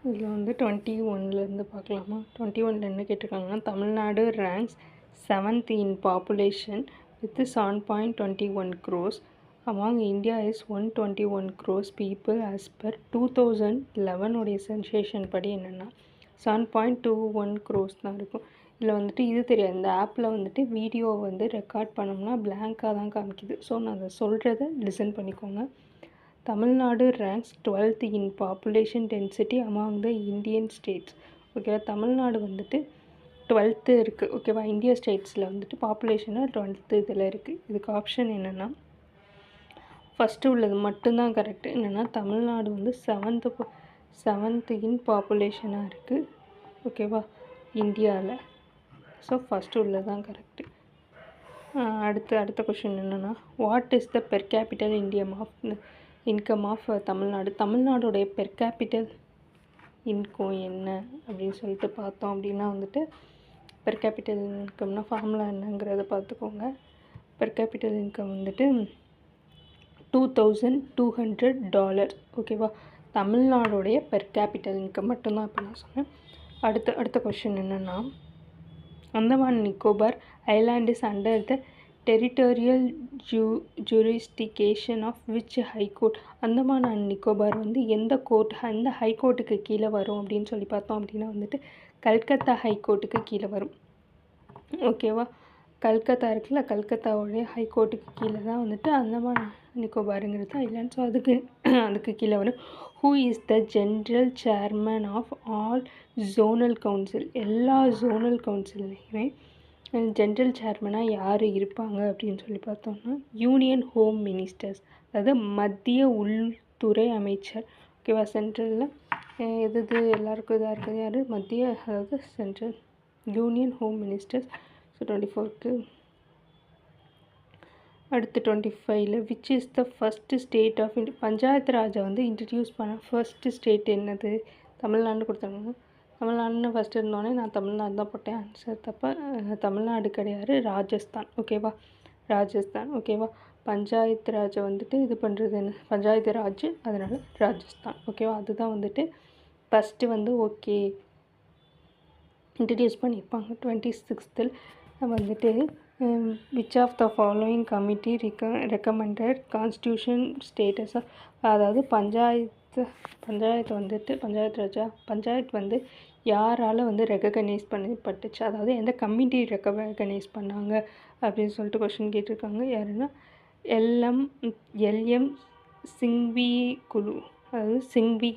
இதில் வந்து 21லேருந்து பார்க்கலாமா? 21ல் என்ன கேட்டிருக்காங்கன்னா, Tamil Nadu ranks 7th in population with 7.21 crores. Among India is 121 crores people as per 2011 உடைய சென்சேஷன் படி என்னென்னா 7.21 crores தான் இருக்கும். இதில் வந்துட்டு இது தெரியாது, இந்த ஆப்பில் வந்துட்டு வீடியோ வந்து ரெக்கார்ட் பண்ணோம்னா பிளாங்காக தான் காமிக்குது. ஸோ நான் அதை சொல்கிறத லிசன் பண்ணிக்கோங்க. Tamil Nadu ranks 12th in population density among the Indian states. ஓகேவா, தமிழ்நாடு வந்துட்டு 12th இருக்குது. ஓகேவா, இந்தியா ஸ்டேட்ஸில் வந்துட்டு பாப்புலேஷனாக 12th இதில் இருக்குது. இதுக்கு ஆப்ஷன் என்னென்னா, ஃபஸ்ட்டு உள்ளது மட்டும்தான் கரெக்டு. என்னென்னா தமிழ்நாடு வந்து 7th in பாப்புலேஷனாக இருக்குது. ஓகேவா, இந்தியாவில். ஸோ ஃபஸ்ட்டு உள்ளது தான் கரெக்டு. அடுத்த கொஷின் என்னென்னா, what is the per capita income of Tamil Nadu? தமிழ்நாடுடைய பெர் கேபிட்டல் இன்கம் என்ன அப்படின்னு சொல்லிட்டு பார்த்தோம் அப்படின்னா வந்துட்டு, பெர் கேபிட்டல் இன்கம்னா ஃபார்முலா என்னங்கிறத பார்த்துக்கோங்க. பெர் கேபிட்டல் இன்கம் வந்துட்டு $2,200. ஓகேவா, தமிழ்நாடுடைய பெர் கேபிட்டல் இன்கம் மட்டும்தான் இப்போ நான் சொன்னேன். அடுத்த கொஷின் என்னென்னா, Andaman Nicobar island is under the territorial jurisdiction of which high court? Andaman and Nicobar வந்து எந்த ஹைகோர்ட்டுக்கு கீழே வரும் அப்படின்னு சொல்லி பார்த்தோம் அப்படின்னா வந்துட்டு கல்கத்தா ஹைகோர்ட்டுக்கு கீழே வரும். ஓகேவா, கல்கத்தா இருக்குல்ல, கல்கத்தாவுடைய ஹைகோர்ட்டுக்கு கீழே தான் வந்துட்டு அந்தமான் நிக்கோபாருங்கிறது ஐலாண்ட். ஸோ அதுக்கு கீழே வரும். Who is the general chairman of all zonal council? எல்லா ஜோனல் கவுன்சில்லையுமே ஜென்ரல் சேர்மனாக யார் இருப்பாங்க அப்படின்னு சொல்லி பார்த்தோம்னா யூனியன் ஹோம் மினிஸ்டர்ஸ், அதாவது மத்திய உள்துறை அமைச்சர். ஓகேவா, சென்ட்ரலில் எது எல்லாருக்கும் இதாக இருக்குது யார்? மத்திய, அதாவது central union home ministers. So 24க்கு. அடுத்து 25ல் which is the first state of panchayat ராஜை வந்து இன்ட்ரடியூஸ் பண்ண ஃபர்ஸ்ட்டு ஸ்டேட் என்னது? தமிழ்நாடு கொடுத்தாங்க. தமிழ்நாடுன்னு ஃபஸ்ட்டு இருந்தோடனே நான் தமிழ்நாடு தான் போட்டேன். ஆன்சர் தப்பா, தமிழ்நாடு கிடையாது, ராஜஸ்தான். ஓகேவா, ராஜஸ்தான். ஓகேவா, பஞ்சாயத்து ராஜை வந்துட்டு இது பண்ணுறது என்ன? பஞ்சாயத்து ராஜ், அதனால் ராஜஸ்தான். ஓகேவா, அதுதான் வந்துட்டு ஃபஸ்ட்டு வந்து ஓகே இன்ட்ரடியூஸ் பண்ணியிருப்பாங்க. 26ல் வந்துட்டு which of the following committee recommended constitution status? அதாவது பஞ்சாயத்து வந்துட்டு பஞ்சாயத்து வந்து யாரால் வந்து ரெகக்னைஸ் பண்ணப்பட்டுச்சு, அதாவது எந்த கமிட்டி ரெகக்னைஸ் பண்ணாங்க அப்படின்னு சொல்லிட்டு கொஷின் கேட்டிருக்காங்க. யாருன்னா எல்எம் சிங்வி குழு, அதாவது சிங்வி